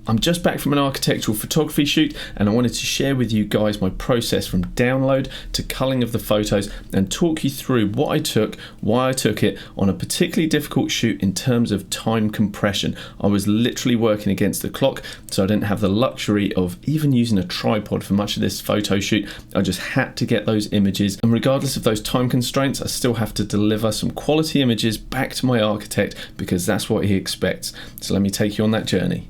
I'm just back from an architectural photography shoot, and I wanted to share with you guys my process from download to culling of the photos and talk you through what I took, why I took it on a particularly difficult shoot in terms of time compression. I was literally working against the clock, so I didn't have the luxury of even using a tripod for much of this photo shoot. I just had to get those images, and regardless of those time constraints, I still have to deliver some quality images back to my architect because that's what he expects. So let me take you on that journey.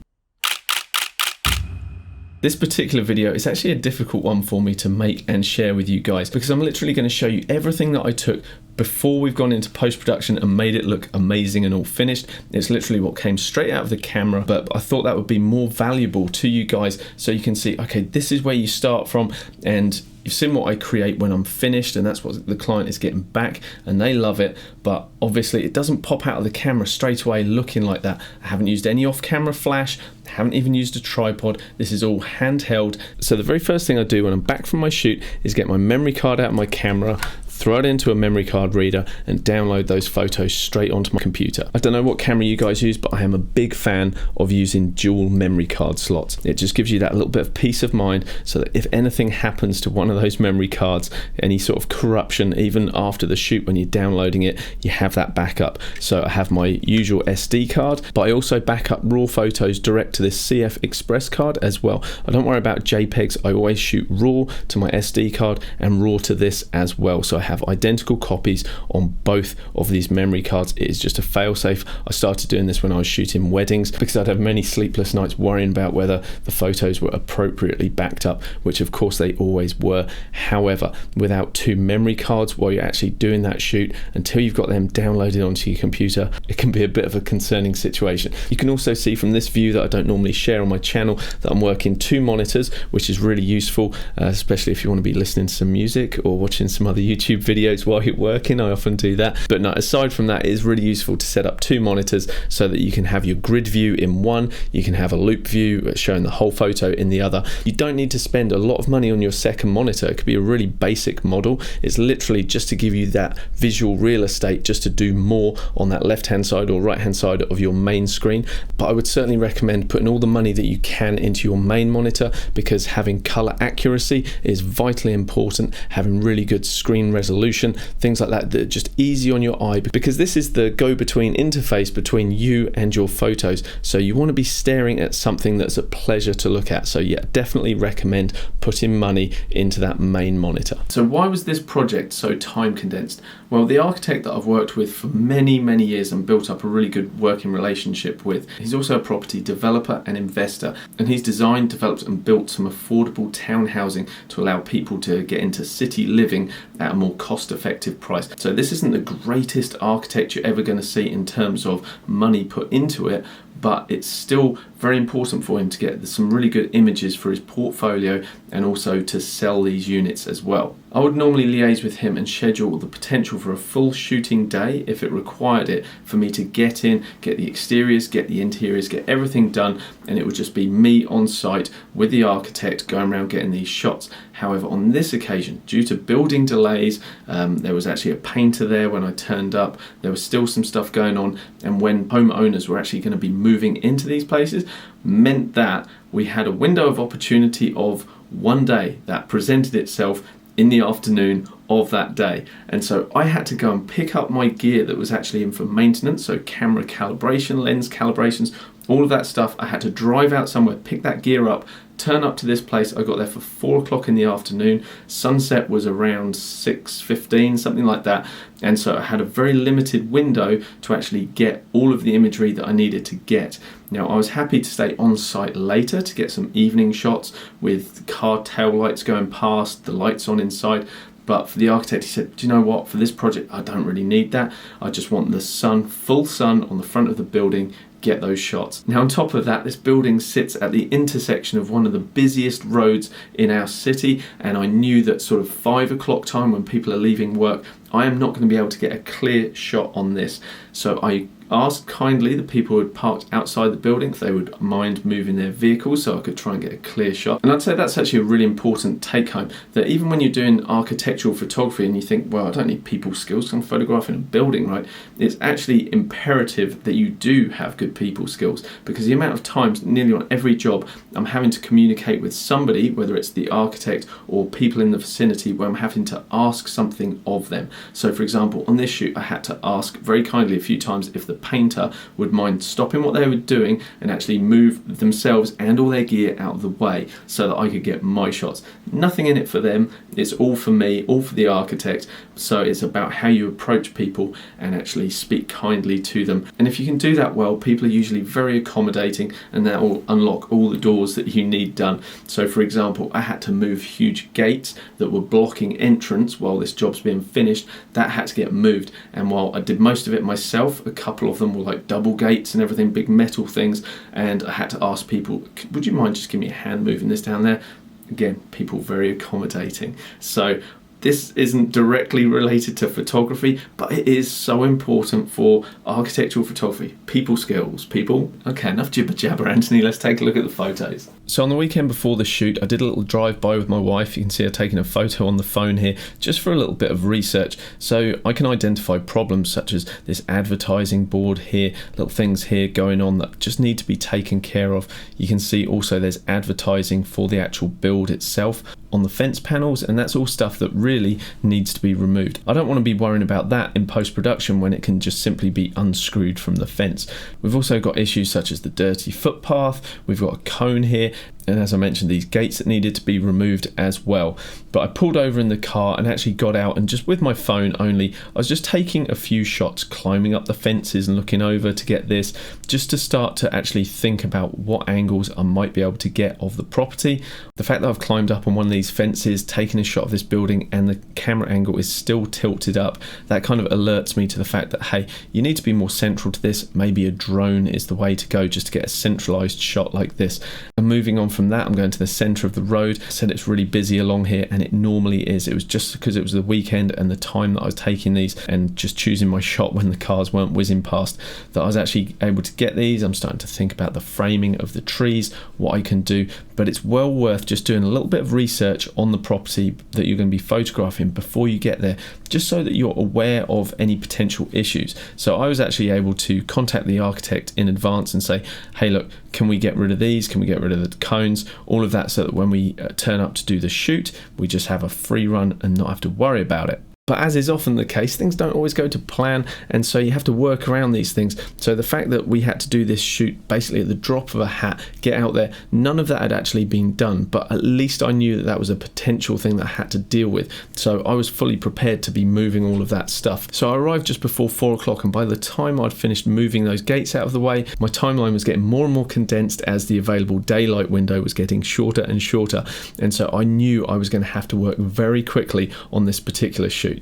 This particular video is actually a difficult one for me to make and share with you guys because I'm literally going to show you everything that I took before we've gone into post-production and made it look amazing and all finished. It's literally what came straight out of the camera, but I thought that would be more valuable to you guys so you can see, okay, this is where you start from, and you've seen what I create when I'm finished, and that's what the client is getting back, and they love it. But obviously it doesn't pop out of the camera straight away looking like that. I haven't used any off-camera flash, haven't even used a tripod. This is all handheld. So the very first thing I do when I'm back from my shoot is get my memory card out of my camera, throw it into a memory card reader, and download those photos straight onto my computer. I don't know what camera you guys use, but I am a big fan of using dual memory card slots. It just gives you that little bit of peace of mind so that if anything happens to one of those memory cards, any sort of corruption, even after the shoot when you're downloading it, you have that backup. So I have my usual SD card, but I also back up raw photos direct to this CF Express card as well. I don't worry about JPEGs. I always shoot raw to my SD card and raw to this as well. So I have identical copies on both of these memory cards. It is just a fail-safe. I started doing this when I was shooting weddings because I'd have many sleepless nights worrying about whether the photos were appropriately backed up, which of course they always were. However, without two memory cards while you're actually doing that shoot, until you've got them downloaded onto your computer, it can be a bit of a concerning situation. You can also see from this view that I don't normally share on my channel that I'm working two monitors, which is really useful, especially if you want to be listening to some music or watching some other YouTube videos while you're working. I often do that. But no, aside from that, it is really useful to set up two monitors so that you can have your grid view in one, you can have a loop view showing the whole photo in the other. You don't need to spend a lot of money on your second monitor. It could be a really basic model. It's literally just to give you that visual real estate, just to do more on that left hand side or right hand side of your main screen. But I would certainly recommend putting all the money that you can into your main monitor because having color accuracy is vitally important, having really good screen resolution, things like that are just easy on your eye because this is the go-between interface between you and your photos. So you want to be staring at something that's a pleasure to look at. So yeah, definitely recommend putting money into that main monitor. So why was this project so time condensed? Well, the architect that I've worked with for many years and built up a really good working relationship with, he's also a property developer and investor, and he's designed, developed and built some affordable town housing to allow people to get into city living at a more cost-effective price. So this isn't the greatest architect you're ever going to see in terms of money put into it, but it's still very important for him to get some really good images for his portfolio and also to sell these units as well. I would normally liaise with him and schedule the potential for a full shooting day if it required it for me to get in, get the exteriors, get the interiors, get everything done, and it would just be me on site with the architect going around getting these shots. However, on this occasion, due to building delays, there was actually a painter there when I turned up. There was still some stuff going on, and when homeowners were actually going to be moving into these places, meant that we had a window of opportunity of one day that presented itself in the afternoon of that day. And so I had to go and pick up my gear that was actually in for maintenance, so camera calibration, lens calibrations, all of that stuff. I had to drive out somewhere, pick that gear up, turn up to this place. I got there for 4 o'clock in the afternoon. Sunset was around 6:15, something like that. And so I had a very limited window to actually get all of the imagery that I needed to get. Now, I was happy to stay on site later to get some evening shots with car tail lights going past, the lights on inside. But for the architect, he said, do you know what, for this project, I don't really need that. I just want the sun, full sun on the front of the building, get those shots. Now, on top of that, this building sits at the intersection of one of the busiest roads in our city, and I knew that sort of 5 o'clock time when people are leaving work, I am not going to be able to get a clear shot on this. So I asked kindly the people who had parked outside the building if they would mind moving their vehicles so I could try and get a clear shot. And I'd say that's actually a really important take home, that even when you're doing architectural photography and you think, well, I don't need people skills, I'm photographing a building, right? It's actually imperative that you do have good people skills, because the amount of times nearly on every job I'm having to communicate with somebody, whether it's the architect or people in the vicinity, where I'm having to ask something of them. So for example, on this shoot I had to ask very kindly a few times if the painter would mind stopping what they were doing and actually move themselves and all their gear out of the way so that I could get my shots. Nothing in it for them, it's all for me, all for the architect. So it's about how you approach people and actually speak kindly to them. And if you can do that well, people are usually very accommodating, and that will unlock all the doors that you need done. So for example, I had to move huge gates that were blocking entrance while this job's being finished. That had to get moved, and while I did most of it myself, a couple of them were like double gates and everything, big metal things, and I had to ask people, would you mind just giving me a hand moving this down there? Again, people very accommodating. So this isn't directly related to photography, but it is so important for architectural photography. People skills, people. Okay, enough jibber jabber, Anthony, let's take a look at the photos. So on the weekend before the shoot, I did a little drive-by with my wife. You can see her taking a photo on the phone here, just for a little bit of research, so I can identify problems such as this advertising board here, little things here going on that just need to be taken care of. You can see also there's advertising for the actual build itself on the fence panels, and that's all stuff that really needs to be removed. I don't want to be worrying about that in post-production when it can just simply be unscrewed from the fence. We've also got issues such as the dirty footpath, we've got a cone here, and as I mentioned, these gates that needed to be removed as well. But I pulled over in the car and actually got out, and just with my phone only, I was just taking a few shots, climbing up the fences and looking over to get this, just to start to actually think about what angles I might be able to get of the property. The fact that I've climbed up on one of these fences, taken a shot of this building, and the camera angle is still tilted up, that kind of alerts me to the fact that, hey, you need to be more central to this. Maybe a drone is the way to go, just to get a centralized shot like this. And moving on from that, I'm going to the center of the road. I said it's really busy along here, and it normally is. It was just because it was the weekend and the time that I was taking these and just choosing my shot when the cars weren't whizzing past, that I was actually able to get these. I'm starting to think about the framing of the trees, what I can do, but it's well worth just doing a little bit of research on the property that you're going to be photographing before you get there, just so that you're aware of any potential issues. So I was actually able to contact the architect in advance and say, hey look, can we get rid of these? Can we get rid of the cones? All of that, so that when we turn up to do the shoot, we just have a free run and not have to worry about it. But as is often the case, things don't always go to plan, and so you have to work around these things. So the fact that we had to do this shoot basically at the drop of a hat, get out there, none of that had actually been done, but at least I knew that that was a potential thing that I had to deal with. So I was fully prepared to be moving all of that stuff. So I arrived just before 4 o'clock, and by the time I'd finished moving those gates out of the way, my timeline was getting more and more condensed as the available daylight window was getting shorter and shorter. And so I knew I was going to have to work very quickly on this particular shoot.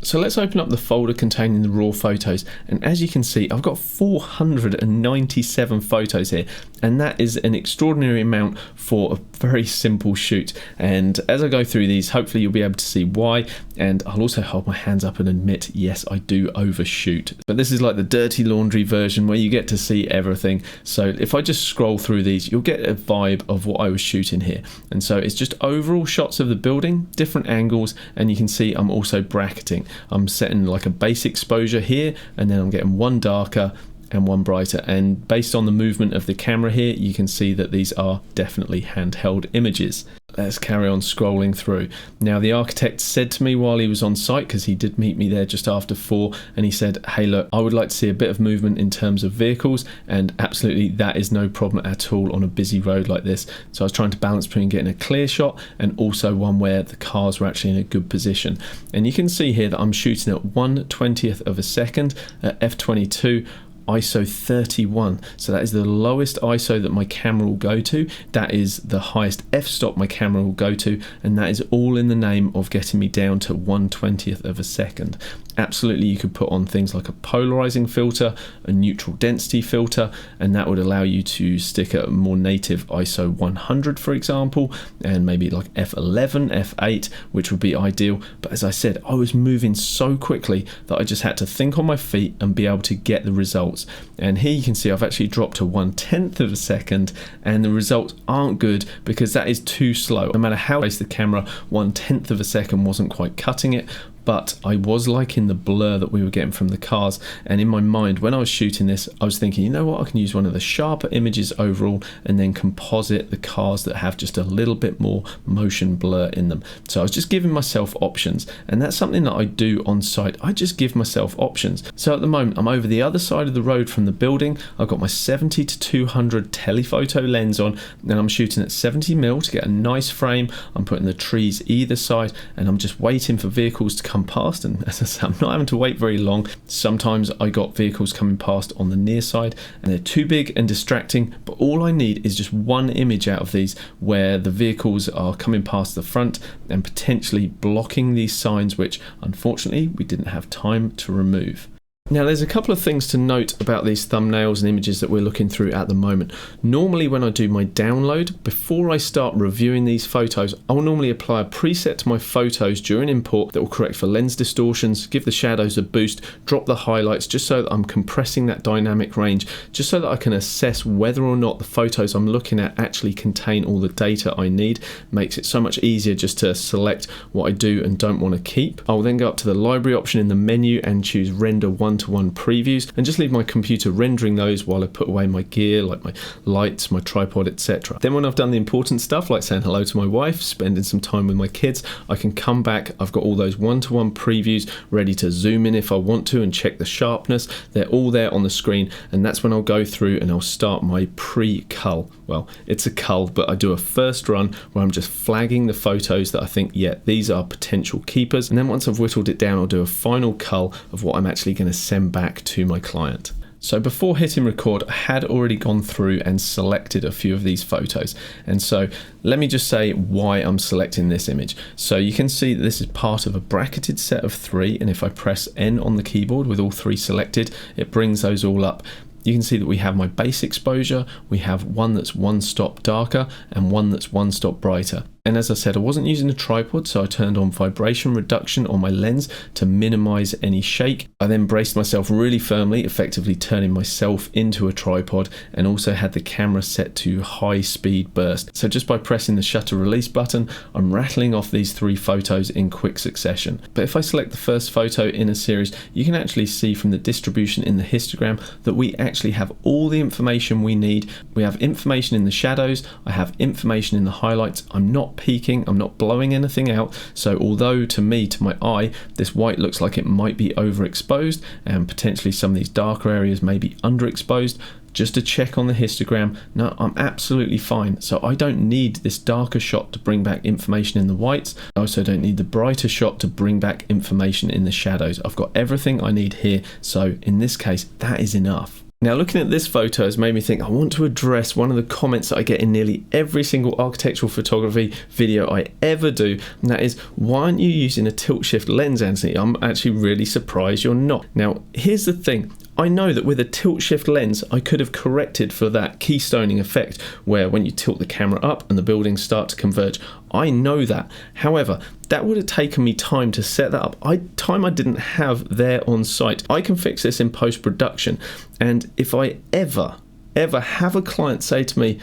So let's open up the folder containing the raw photos, and as you can see, I've got 497 photos here, and that is an extraordinary amount for a very simple shoot. And as I go through these, hopefully you'll be able to see why, and I'll also hold my hands up and admit, yes, I do overshoot. But this is like the dirty laundry version where you get to see everything. So if I just scroll through these, you'll get a vibe of what I was shooting here. And so it's just overall shots of the building, different angles, and you can see I'm also bracketing. I'm setting like a base exposure here, and then I'm getting one darker and one brighter, and based on the movement of the camera here, you can see that these are definitely handheld images. Let's carry on scrolling through. Now, the architect said to me while he was on site, because he did meet me there just after 4, and he said, hey look, I would like to see a bit of movement in terms of vehicles, and absolutely that is no problem at all on a busy road like this. So I was trying to balance between getting a clear shot and also one where the cars were actually in a good position. And you can see here that I'm shooting at 1/20th of a second at f/22. ISO 31. So that is the lowest ISO that my camera will go to. That is the highest f-stop my camera will go to, and that is all in the name of getting me down to 1/20th of a second. Absolutely, you could put on things like a polarizing filter, a neutral density filter, and that would allow you to stick a more native ISO 100, for example, and maybe like f11, f8, which would be ideal. But as I said, I was moving so quickly that I just had to think on my feet and be able to get the results. And here you can see I've actually dropped to 1/10th of a second, and the results aren't good because that is too slow. No matter how I placed the camera, 1/10th of a second wasn't quite cutting it. But I was liking the blur that we were getting from the cars, and in my mind when I was shooting this, I was thinking, you know what, I can use one of the sharper images overall and then composite the cars that have just a little bit more motion blur in them. So I was just giving myself options, and that's something that I do on site. I just give myself options. So at the moment I'm over the other side of the road from the building. I've got my 70-200 telephoto lens on, and I'm shooting at 70mm to get a nice frame. I'm putting the trees either side, and I'm just waiting for vehicles to come past, and as I said, I'm not having to wait very long. Sometimes I got vehicles coming past on the near side and they're too big and distracting, but all I need is just one image out of these where the vehicles are coming past the front and potentially blocking these signs, which unfortunately we didn't have time to remove. Now there's a couple of things to note about these thumbnails and images that we're looking through at the moment. Normally when I do my download, before I start reviewing these photos, I'll normally apply a preset to my photos during import that will correct for lens distortions, give the shadows a boost, drop the highlights, just so that I'm compressing that dynamic range, just so that I can assess whether or not the photos I'm looking at actually contain all the data I need. Makes it so much easier just to select what I do and don't want to keep. I'll then go up to the library option in the menu and choose render one-to-one previews, and just leave my computer rendering those while I put away my gear like my lights, my tripod, etc. Then when I've done the important stuff like saying hello to my wife, spending some time with my kids, I can come back. I've got all those one-to-one previews ready to zoom in if I want to and check the sharpness. They're all there on the screen, and that's when I'll go through and I'll start my pre-cull. Well, it's a cull, but I do a first run where I'm just flagging the photos that I think, yeah, these are potential keepers, and then once I've whittled it down, I'll do a final cull of what I'm actually going to send back to my client. So before hitting record, I had already gone through and selected a few of these photos. And so let me just say why I'm selecting this image. So you can see that this is part of a bracketed set of 3. And if I press N on the keyboard with all 3 selected, it brings those all up. You can see that we have my base exposure, we have one that's 1 stop darker and one that's 1 stop brighter. And as I said, I wasn't using a tripod, so I turned on vibration reduction on my lens to minimize any shake. I then braced myself really firmly, effectively turning myself into a tripod, and also had the camera set to high speed burst. So just by pressing the shutter release button, I'm rattling off these 3 photos in quick succession. But if I select the first photo in a series, you can actually see from the distribution in the histogram that we actually have all the information we need. We have information in the shadows, I have information in the highlights. I'm not peaking, I'm not blowing anything out, so although to me, to my eye, this white looks like it might be overexposed and potentially some of these darker areas may be underexposed, just to check on the histogram, no, I'm absolutely fine. So I don't need this darker shot to bring back information in the whites. I also don't need the brighter shot to bring back information in the shadows. I've got everything I need here, so in this case, that is enough. Now looking at this photo has made me think I want to address one of the comments that I get in nearly every single architectural photography video I ever do, and that is, why aren't you using a tilt shift lens, Anthony? I'm actually really surprised you're not. Now here's the thing, I know that with a tilt shift lens I could have corrected for that keystoning effect where when you tilt the camera up and the buildings start to converge. I know that. However, that would have taken me time to set that up. Time I didn't have there on site. I can fix this in post-production, and if I ever have a client say to me,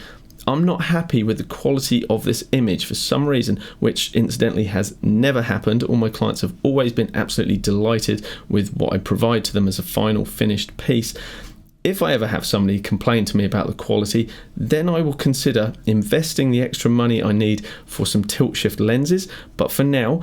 I'm not happy with the quality of this image for some reason, which incidentally has never happened. All my clients have always been absolutely delighted with what I provide to them as a final finished piece. If I ever have somebody complain to me about the quality, then I will consider investing the extra money I need for some tilt shift lenses. But for now,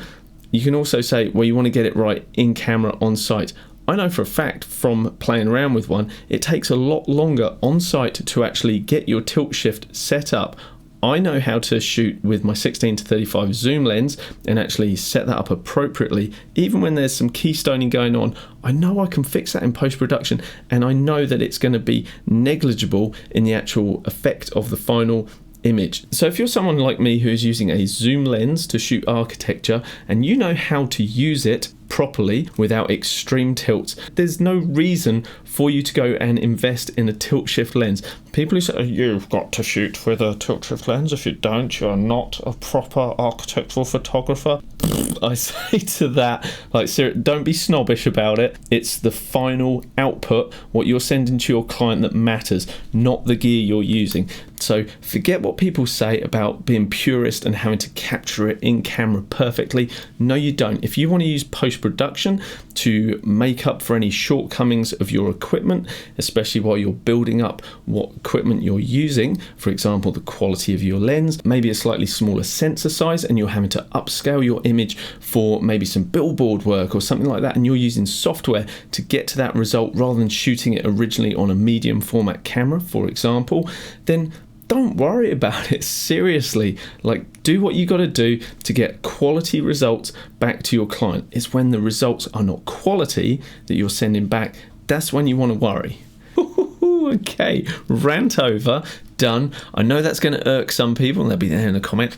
you can also say, well, you want to get it right in camera on site. I know for a fact from playing around with one, it takes a lot longer on site to actually get your tilt shift set up I know how to shoot with my 16-35 zoom lens and actually set that up appropriately. Even when there's some keystoning going on, I know I can fix that in post-production, and I know that it's going to be negligible in the actual effect of the final image. So if you're someone like me who's using a zoom lens to shoot architecture and you know how to use it properly without extreme tilts, there's no reason for you to go and invest in a tilt shift lens. People who say you've got to shoot with a tilt shift lens, if you don't, you're not a proper architectural photographer. I say to that, like, seriously, don't be snobbish about it. It's the final output, what you're sending to your client, that matters, not the gear you're using. So forget what people say about being purist and having to capture it in camera perfectly. No, you don't. If you want to use post-production to make up for any shortcomings of your equipment, especially while you're building up what equipment you're using, for example, the quality of your lens, maybe a slightly smaller sensor size, and you're having to upscale your image for maybe some billboard work or something like that, and you're using software to get to that result rather than shooting it originally on a medium format camera, for example, then don't worry about it. Seriously, like, do what you got to do to get quality results back to your client. It's when the results are not quality that you're sending back, that's when you want to worry. Okay, rant over, done. I know that's going to irk some people, and they'll be there in the comment,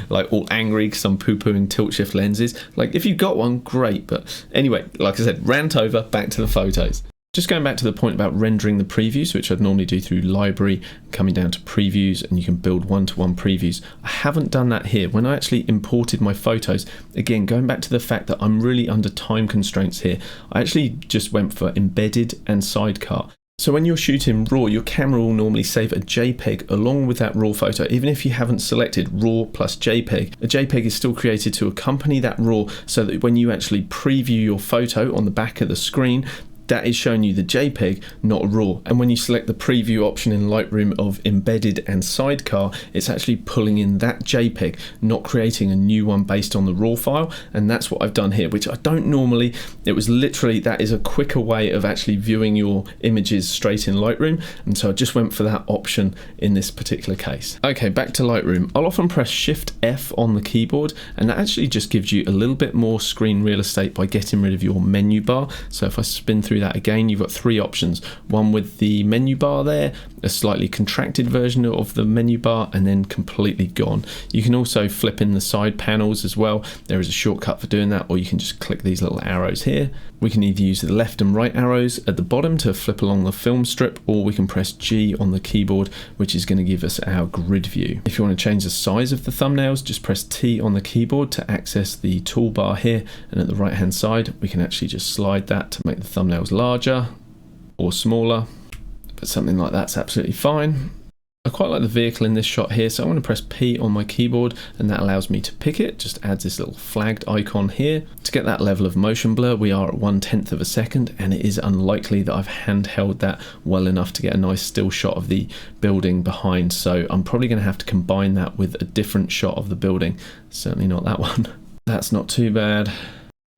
like all angry because I'm poo-pooing tilt shift lenses. Like, if you've got one, great. But anyway, like I said, rant over, back to the photos. Just going back to the point about rendering the previews, which I'd normally do through library, coming down to previews, and you can build one-to-one previews. I haven't done that here. When I actually imported my photos, again, going back to the fact that I'm really under time constraints here, I actually just went for embedded and sidecar. So when you're shooting RAW, your camera will normally save a JPEG along with that RAW photo, even if you haven't selected RAW plus JPEG. A JPEG is still created to accompany that RAW, so that when you actually preview your photo on the back of the screen, that is showing you the JPEG, not RAW. And when you select the preview option in Lightroom of embedded and sidecar, it's actually pulling in that JPEG, not creating a new one based on the RAW file. And that's what I've done here, which I don't normally. It was literally, that is a quicker way of actually viewing your images straight in Lightroom. And so I just went for that option in this particular case. Okay, back to Lightroom. I'll often press Shift F on the keyboard, and that actually just gives you a little bit more screen real estate by getting rid of your menu bar. So if I spin through that again, you've got three options: one with the menu bar there, a slightly contracted version of the menu bar, and then completely gone. You can also flip in the side panels as well. There is a shortcut for doing that, or you can just click these little arrows here. We can either use the left and right arrows at the bottom to flip along the film strip, or we can press G on the keyboard, which is going to give us our grid view. If you want to change the size of the thumbnails, just press T on the keyboard to access the toolbar here, and at the right hand side we can actually just slide that to make the thumbnails larger or smaller, but something like that's absolutely fine. I quite like the vehicle in this shot here, so I'm going to press P on my keyboard, and that allows me to pick it. Just adds this little flagged icon here. To get that level of motion blur, we are at 1/10 of a second, and it is unlikely that I've handheld that well enough to get a nice still shot of the building behind, so I'm probably going to have to combine that with a different shot of the building. Certainly not that one. That's not too bad.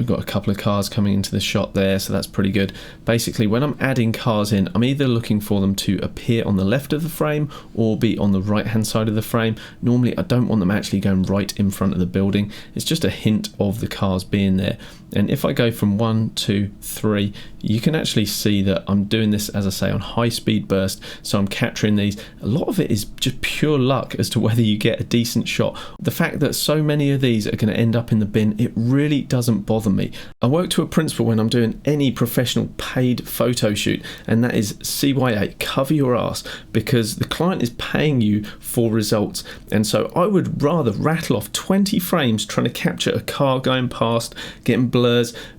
We've got a couple of cars coming into the shot there, so that's pretty good. Basically, when I'm adding cars in, I'm either looking for them to appear on the left of the frame or be on the right hand side of the frame. Normally I don't want them actually going right in front of the building. It's just a hint of the cars being there. And if I go from 1, 2, 3, you can actually see that I'm doing this, as I say, on high speed burst. So I'm capturing these. A lot of it is just pure luck as to whether you get a decent shot. The fact that so many of these are going to end up in the bin, it really doesn't bother me. I work to a principle when I'm doing any professional paid photo shoot, and that is CYA, cover your ass, because the client is paying you for results. And so I would rather rattle off 20 frames trying to capture a car going past, getting blurs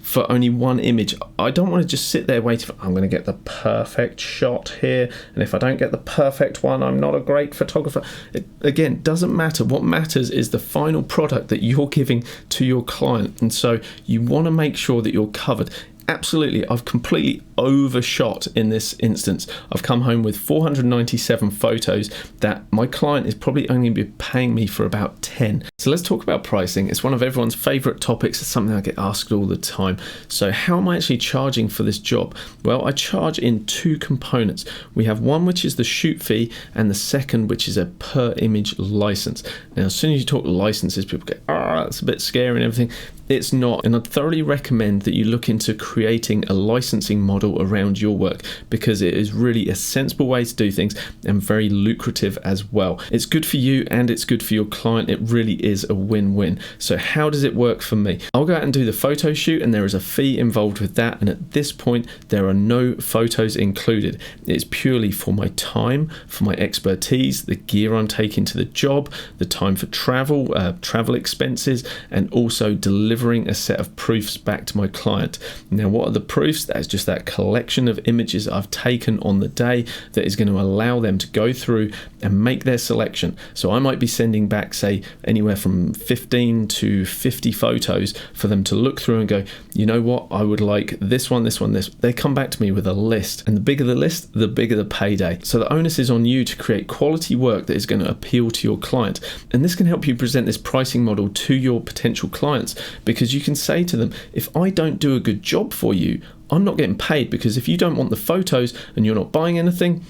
for only one image. I don't want to just sit there waiting for, I'm going to get the perfect shot here, and if I don't get the perfect one, I'm not a great photographer. It, again, doesn't matter. What matters is the final product that you're giving to your client, and so you want to make sure that you're covered. Absolutely, I've completely overshot in this instance. I've come home with 497 photos that my client is probably only going to be paying me for about 10. So let's talk about pricing. It's one of everyone's favorite topics. It's something I get asked all the time. So how am I actually charging for this job? Well, I charge in two components. We have one which is the shoot fee, and the second which is a per image license. Now, as soon as you talk licenses, people go, that's a bit scary and everything. It's not, and I'd thoroughly recommend that you look into creating a licensing model around your work, because it is really a sensible way to do things and very lucrative as well. It's good for you and it's good for your client. It really is a win-win. So how does it work for me? I'll go out and do the photo shoot, and there is a fee involved with that, and at this point there are no photos included. It's purely for my time, for my expertise, the gear I'm taking to the job, the time for travel, travel expenses, and also delivering a set of proofs back to my client. Now, what are the proofs? That is just that collection of images I've taken on the day that is going to allow them to go through and make their selection. So I might be sending back, say, anywhere from 15 to 50 photos for them to look through and go, you know what, I would like this one, this one, this. They come back to me with a list, and the bigger the list, the bigger the payday. So the onus is on you to create quality work that is going to appeal to your client. And this can help you present this pricing model to your potential clients, because you can say to them, if I don't do a good job for you, I'm not getting paid, because if you don't want the photos and you're not buying anything,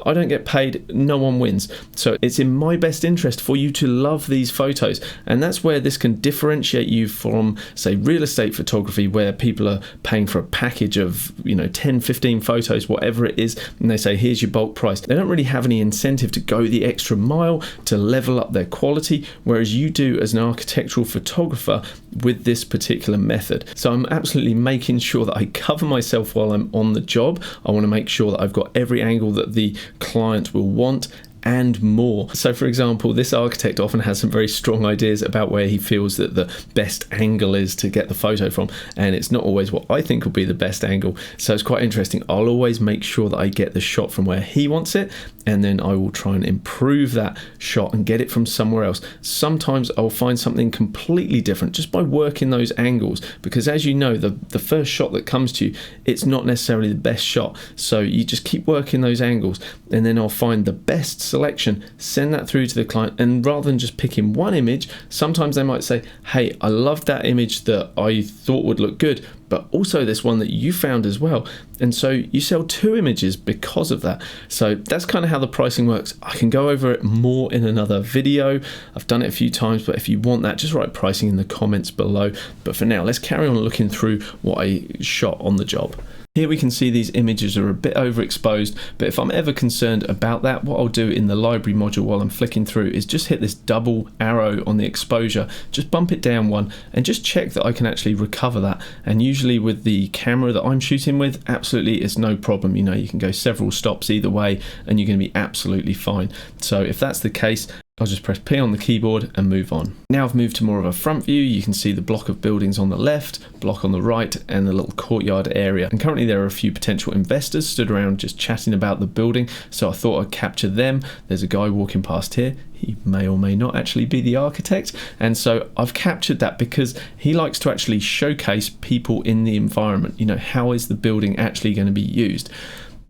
I don't get paid, no one wins. So it's in my best interest for you to love these photos. And that's where this can differentiate you from, say, real estate photography, where people are paying for a package of, 10, 15 photos, whatever it is, and they say, here's your bulk price. They don't really have any incentive to go the extra mile to level up their quality, whereas you do as an architectural photographer with this particular method. So I'm absolutely making sure that I cover myself while I'm on the job. I want to make sure that I've got every angle that the client will want and more. So for example, this architect often has some very strong ideas about where he feels that the best angle is to get the photo from, and it's not always what I think will be the best angle. So it's quite interesting. I'll always make sure that I get the shot from where he wants it, and then I will try and improve that shot and get it from somewhere else. Sometimes I'll find something completely different just by working those angles, because as you know, the first shot that comes to you, it's not necessarily the best shot. So you just keep working those angles, and then I'll find the best selection, send that through to the client, and rather than just picking one image, sometimes they might say, hey, I love that image that I thought would look good, but also this one that you found as well. And so you sell two images because of that. So that's kind of how the pricing works. I can go over it more in another video. I've done it a few times, but if you want that, just write pricing in the comments below. But for now, let's carry on looking through what I shot on the job. Here we can see these images are a bit overexposed, but if I'm ever concerned about that, what I'll do in the library module while I'm flicking through is just hit this double arrow on the exposure, just bump it down one, and just check that I can actually recover that. And usually with the camera that I'm shooting with, absolutely it's no problem. You can go several stops either way and you're going to be absolutely fine. So if that's the case, I'll just press P on the keyboard and move on. Now I've moved to more of a front view. You can see the block of buildings on the left, block on the right, and the little courtyard area. And currently there are a few potential investors stood around just chatting about the building, so I thought I'd capture them. There's a guy walking past here. He may or may not actually be the architect, and so I've captured that because he likes to actually showcase people in the environment. How is the building actually going to be used?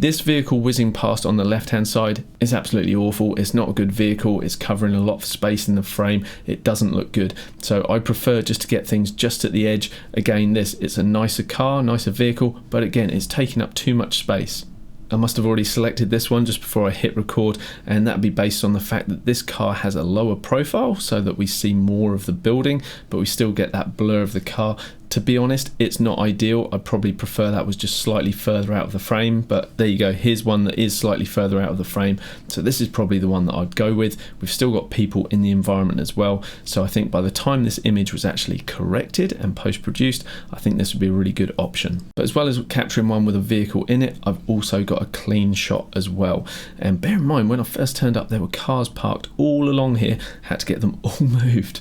This vehicle whizzing past on the left hand side is absolutely awful. It's not a good vehicle. It's covering a lot of space in the frame. It doesn't look good. So I prefer just to get things just at the edge. Again, it's a nicer car, nicer vehicle, but again, it's taking up too much space. I must have already selected this one just before I hit record, and that'd be based on the fact that this car has a lower profile so that we see more of the building, but we still get that blur of the car. To be honest, it's not ideal. I'd probably prefer that was just slightly further out of the frame, but there you go. Here's one that is slightly further out of the frame. So this is probably the one that I'd go with. We've still got people in the environment as well. So I think by the time this image was actually corrected and post-produced, I think this would be a really good option. But as well as capturing one with a vehicle in it, I've also got a clean shot as well. And bear in mind, when I first turned up, there were cars parked all along here. Had to get them all moved.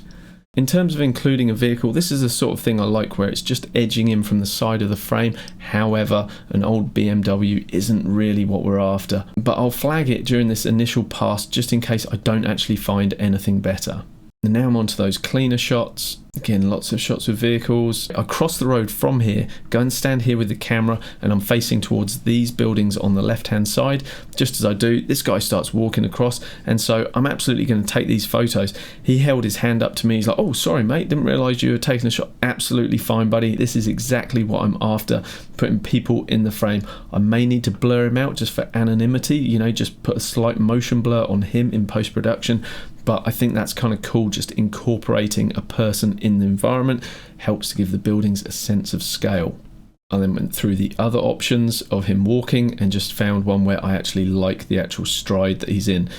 In terms of including a vehicle, this is the sort of thing I like where it's just edging in from the side of the frame. However, an old BMW isn't really what we're after, but I'll flag it during this initial pass just in case I don't actually find anything better. And now I'm onto those cleaner shots. Again, lots of shots with vehicles. I cross the road from here, go and stand here with the camera, and I'm facing towards these buildings on the left-hand side. Just as I do, this guy starts walking across, and so I'm absolutely going to take these photos. He held his hand up to me. He's like, "Oh, sorry, mate, didn't realise you were taking a shot." Absolutely fine, buddy. This is exactly what I'm after, putting people in the frame. I may need to blur him out just for anonymity, you know, just put a slight motion blur on him in post-production. But I think that's kind of cool, just incorporating a person in the environment helps to give the buildings a sense of scale. I then went through the other options of him walking and just found one where I actually like the actual stride that he's in.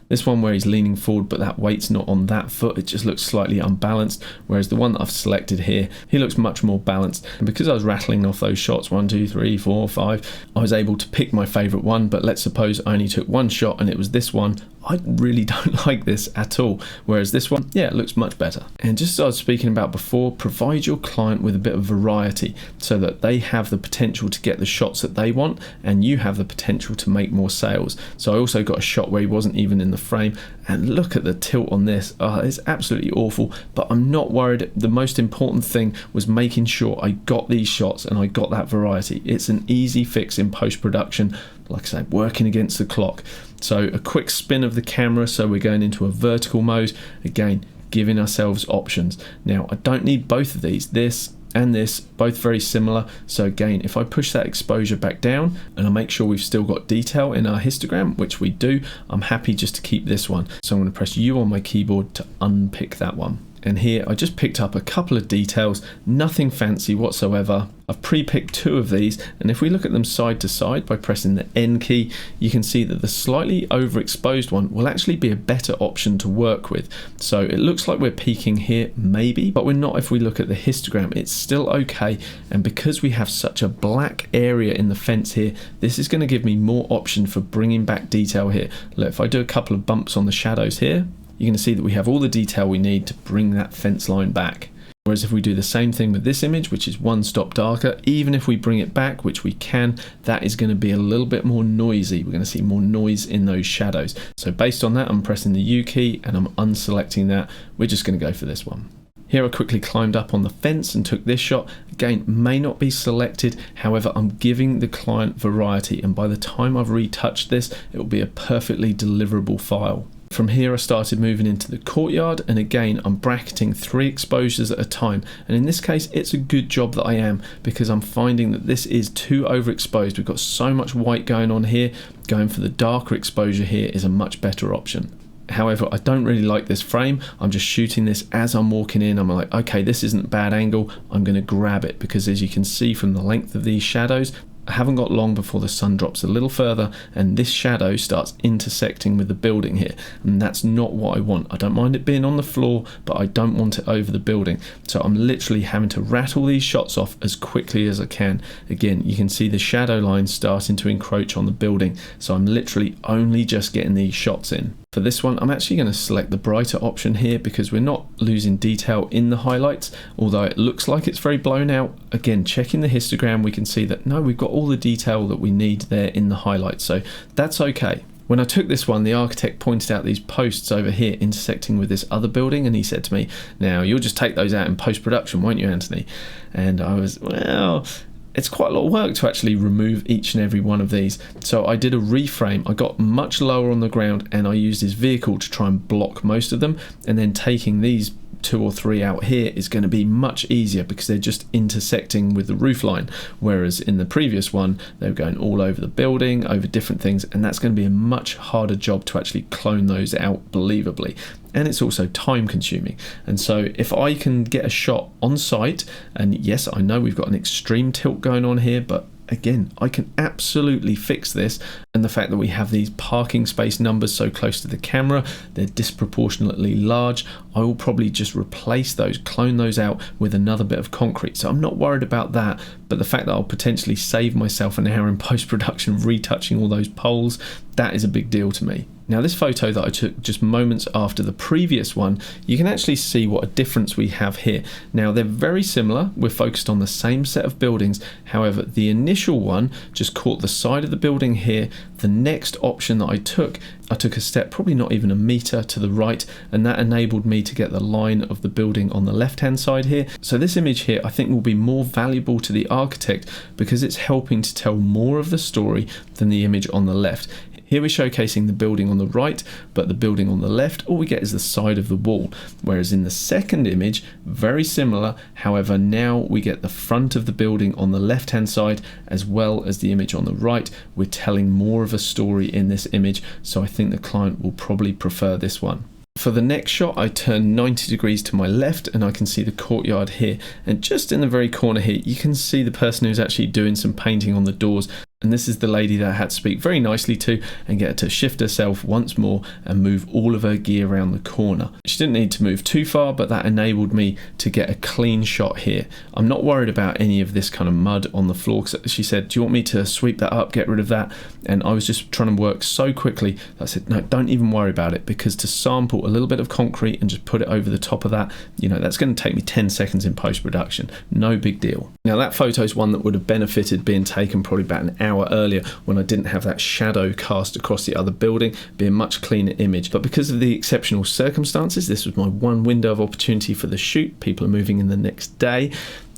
This one where he's leaning forward but that weight's not on that foot, it just looks slightly unbalanced, whereas the one that I've selected here, he looks much more balanced. And because I was rattling off those shots, 1, 2, 3, 4, 5, I was able to pick my favourite one, but let's suppose I only took one shot and it was this one. I really don't like this at all, whereas this one, yeah, it looks much better. And just as I was speaking about before, provide your client with a bit of variety so that they have the potential to get the shots that they want and you have the potential to make more sales. So I also got a shot where he wasn't even in the frame, and look at the tilt on this. It's absolutely awful, but I'm not worried. The most important thing was making sure I got these shots and I got that variety. It's an easy fix in post-production, like I said, working against the clock. So a quick spin of the camera, so we're going into a vertical mode, again giving ourselves options. Now I don't need both of these, this and this, both very similar. So again, if I push that exposure back down and I make sure we've still got detail in our histogram, which we do, I'm happy just to keep this one. So I'm going to press U on my keyboard to unpick that one. And here I just picked up a couple of details, nothing fancy whatsoever. I've pre-picked 2 of these, and if we look at them side to side by pressing the N key, you can see that the slightly overexposed one will actually be a better option to work with. So it looks like we're peaking here, maybe, but we're not. If we look at the histogram, it's still okay. And because we have such a black area in the fence here, this is going to give me more option for bringing back detail here. Look, if I do a couple of bumps on the shadows here, you're going to see that we have all the detail we need to bring that fence line back. Whereas if we do the same thing with this image, which is 1 stop darker, even if we bring it back, which we can, that is going to be a little bit more noisy. We're going to see more noise in those shadows. So based on that, I'm pressing the U key and I'm unselecting that. We're just going to go for this one. Here I quickly climbed up on the fence and took this shot. Again, may not be selected, however I'm giving the client variety, and by the time I've retouched this, it will be a perfectly deliverable file. From here I started moving into the courtyard, and again I'm bracketing 3 exposures at a time, and in this case it's a good job that I am, because I'm finding that this is too overexposed. We've got so much white going on here. Going for the darker exposure here is a much better option. However, I don't really like this frame. I'm just shooting this as I'm walking in. I'm like, okay, this isn't a bad angle. I'm going to grab it, because as you can see from the length of these shadows, I haven't got long before the sun drops a little further and this shadow starts intersecting with the building here, and that's not what I want. I don't mind it being on the floor, but I don't want it over the building. So I'm literally having to rattle these shots off as quickly as I can. Again, you can see the shadow lines starting to encroach on the building, so I'm literally only just getting these shots in. For this one, I'm actually going to select the brighter option here, because we're not losing detail in the highlights, although it looks like it's very blown out. Again, checking the histogram, we can see that no, we've got all the detail that we need there in the highlights, so that's okay. When I took this one, the architect pointed out these posts over here intersecting with this other building, and he said to me, "Now you'll just take those out in post-production, won't you, Anthony?" And I was, well, it's quite a lot of work to actually remove each and every one of these. So I did a reframe. I got much lower on the ground and I used this vehicle to try and block most of them, and then taking these 2 or 3 out here is going to be much easier because they're just intersecting with the roof line, whereas in the previous one they were going all over the building, over different things, and that's going to be a much harder job to actually clone those out believably. And it's also time consuming. And so if I can get a shot on site, and yes, I know we've got an extreme tilt going on here, but again, I can absolutely fix this. And the fact that we have these parking space numbers so close to the camera, they're disproportionately large, I will probably just replace those, clone those out with another bit of concrete. So I'm not worried about that, but the fact that I'll potentially save myself an hour in post-production retouching all those poles, that is a big deal to me. Now this photo that I took just moments after the previous one, you can actually see what a difference we have here. Now they're very similar, we're focused on the same set of buildings, however the initial one just caught the side of the building here The next option that I took a step probably not even a meter to the right, and that enabled me to get the line of the building on the left hand side here. So this image here I think will be more valuable to the architect because it's helping to tell more of the story than the image on the left. Here we're showcasing the building on the right, but the building on the left, all we get is the side of the wall. Whereas in the second image, very similar, however now we get the front of the building on the left hand side as well as the image on the right. We're telling more of a story in this image, so I think the client will probably prefer this one. For the next shot, I turn 90 degrees to my left and I can see the courtyard here. And just in the very corner here, you can see the person who's actually doing some painting on the doors. And this is the lady that I had to speak very nicely to and get her to shift herself once more and move all of her gear around the corner. She didn't need to move too far, but that enabled me to get a clean shot here. I'm not worried about any of this kind of mud on the floor, because she said, do you want me to sweep that up, get rid of that? And I was just trying to work so quickly that I said, no, don't even worry about it, because to sample a little bit of concrete and just put it over the top of that, you know, that's going to take me 10 seconds in post-production. No big deal. Now that photo is one that would have benefited being taken probably about an hour earlier when I didn't have that shadow cast across the other building, be a much cleaner image. But because of the exceptional circumstances, this was my one window of opportunity for the shoot. People are moving in the next day.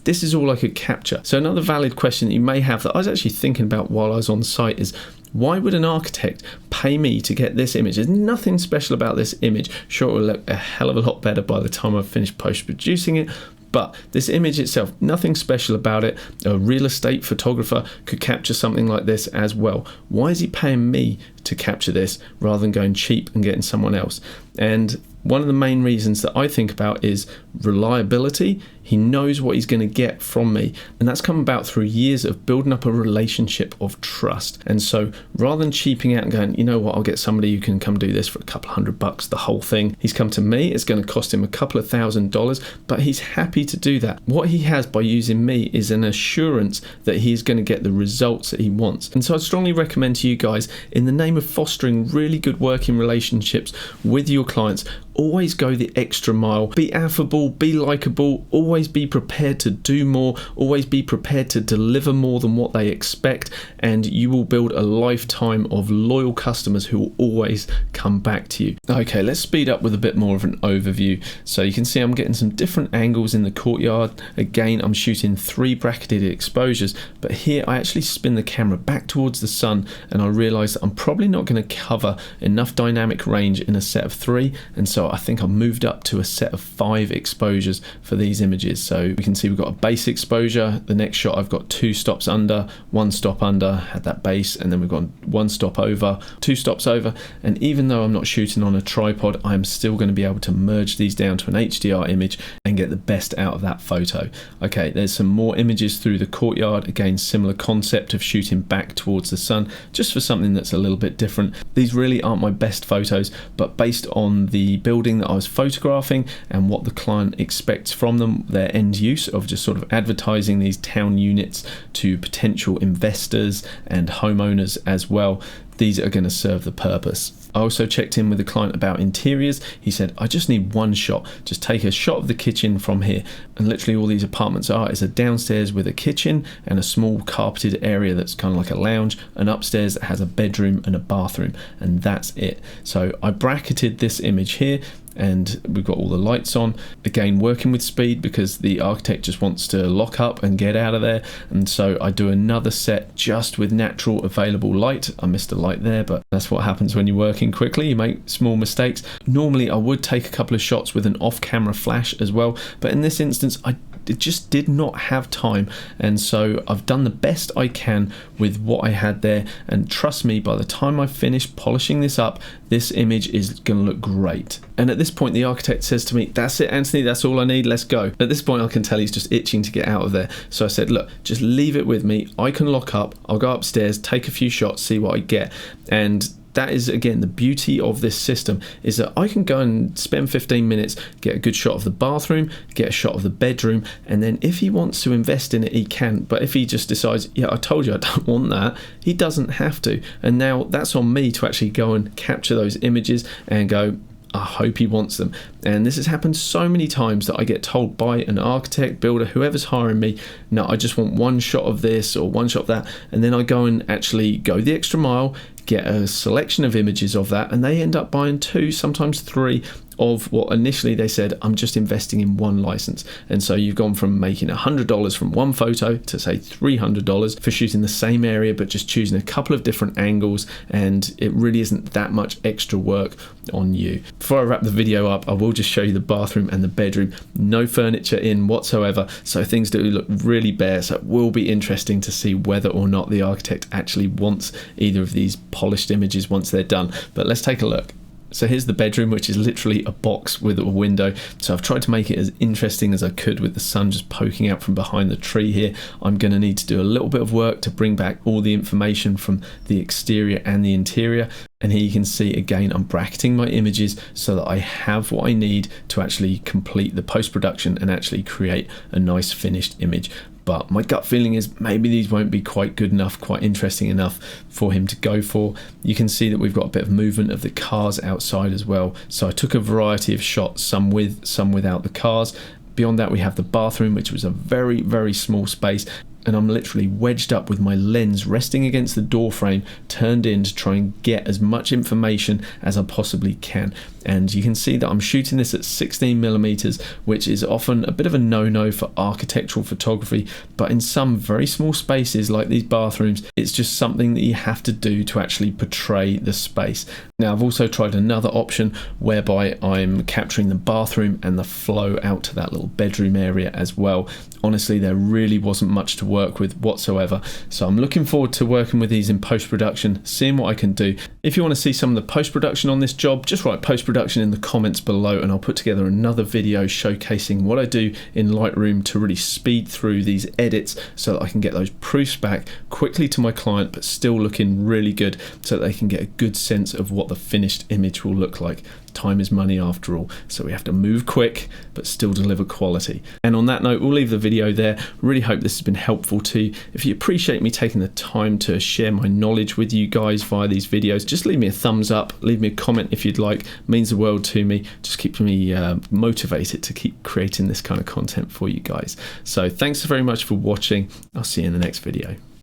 This is all I could capture. So another valid question that you may have that I was actually thinking about while I was on site is, why would an architect pay me to get this image? There's nothing special about this image. Sure, it will look a hell of a lot better by the time I've finished post-producing it, but this image itself, nothing special about it. A real estate photographer could capture something like this as well. Why is he paying me to capture this rather than going cheap and getting someone else? And one of the main reasons that I think about is reliability. He knows what he's going to get from me, and that's come about through years of building up a relationship of trust. And so rather than cheaping out and going, you know what, I'll get somebody who can come do this for a couple $100, the whole thing, he's come to me. It's going to cost him a couple of $1,000s, but he's happy to do that. What he has by using me is an assurance that he's going to get the results that he wants. And so I'd strongly recommend to you guys, in the name of fostering really good working relationships with your clients, always go the extra mile. Be affable, be likable, always be prepared to do more, always be prepared to deliver more than what they expect, and you will build a lifetime of loyal customers who will always come back to you. Okay, let's speed up with a bit more of an overview. So you can see I'm getting some different angles in the courtyard. Again, I'm shooting 3 bracketed exposures, but here I actually spin the camera back towards the sun and I realize that I'm probably not going to cover enough dynamic range in a set of 3, and so I think I've moved up to a set of 5 exposures for these images. So we can see we've got a base exposure. The next shot I've got 2 stops under, 1 stop under, had that base, and then we've got 1 stop over, 2 stops over. And even though I'm not shooting on a tripod, I'm still going to be able to merge these down to an HDR image and get the best out of that photo. Okay, there's some more images through the courtyard. Again, similar concept of shooting back towards the sun, just for something that's a little bit different. These really aren't my best photos, but based on the building that I was photographing and what the client expects from them, their end use of just sort of advertising these town units to potential investors and homeowners as well, these are going to serve the purpose. I also checked in with the client about interiors. He said, I just need 1 shot. Just take a shot of the kitchen from here. And literally all these apartments are is a downstairs with a kitchen and a small carpeted area that's kind of like a lounge, and upstairs that has a bedroom and a bathroom, and that's it. So I bracketed this image here, and we've got all the lights on. Again, working with speed because the architect just wants to lock up and get out of there. And so I do another set just with natural available light. I missed a light there, but that's what happens when you're working quickly. You make small mistakes. Normally I would take a couple of shots with an off-camera flash as well, but in this instance I just did not have time, and so I've done the best I can with what I had there. And trust me, by the time I finish polishing this up, this image is going to look great. And at this point the architect says to me, that's it, Anthony, that's all I need, let's go. At this point I can tell he's just itching to get out of there. So I said, look, just leave it with me, I can lock up, I'll go upstairs, take a few shots, see what I get. And that is, again, the beauty of this system, is that I can go and spend 15 minutes, get a good shot of the bathroom, get a shot of the bedroom, and then if he wants to invest in it, he can. But if he just decides, yeah, I told you I don't want that, he doesn't have to. And now that's on me to actually go and capture those images and go, I hope he wants them. And this has happened so many times that I get told by an architect, builder, whoever's hiring me, no, I just want one shot of this or one shot of that. And then I go and actually go the extra mile, get a selection of images of that, and they end up buying 2, sometimes 3 of what initially they said, I'm just investing in one license. And so you've gone from making $100 from one photo to say $300 for shooting the same area but just choosing a couple of different angles, and it really isn't that much extra work on you. Before I wrap the video up, I will just show you the bathroom and the bedroom. No furniture in whatsoever, so things do look really bare, so it will be interesting to see whether or not the architect actually wants either of these polished images once they're done. But let's take a look. So here's the bedroom, which is literally a box with a window. So I've tried to make it as interesting as I could with the sun just poking out from behind the tree here. I'm going to need to do a little bit of work to bring back all the information from the exterior and the interior. And here you can see again, I'm bracketing my images so that I have what I need to actually complete the post-production and actually create a nice finished image. But my gut feeling is maybe these won't be quite good enough, quite interesting enough for him to go for. You can see that we've got a bit of movement of the cars outside as well. So I took a variety of shots, some with, some without the cars. Beyond that, we have the bathroom, which was a very, very small space. And I'm literally wedged up with my lens resting against the door frame, turned in to try and get as much information as I possibly can. And you can see that I'm shooting this at 16mm, which is often a bit of a no-no for architectural photography, but in some very small spaces like these bathrooms, it's just something that you have to do to actually portray the space. Now, I've also tried another option whereby I'm capturing the bathroom and the flow out to that little bedroom area as well. Honestly, there really wasn't much to work with whatsoever, so I'm looking forward to working with these in post-production, seeing what I can do. If you want to see some of the post-production on this job, just write post-production in the comments below and I'll put together another video showcasing what I do in Lightroom to really speed through these edits so that I can get those proofs back quickly to my client but still looking really good so that they can get a good sense of what the finished image will look like. Time is money after all, so we have to move quick but still deliver quality. And on that note, we'll leave the video there. Really hope this has been helpful to you. If you appreciate me taking the time to share my knowledge with you guys via these videos, just leave me a thumbs up, leave me a comment if you'd like. It means the world to me, just keeps me motivated to keep creating this kind of content for you guys. So thanks very much for watching. I'll see you in the next video.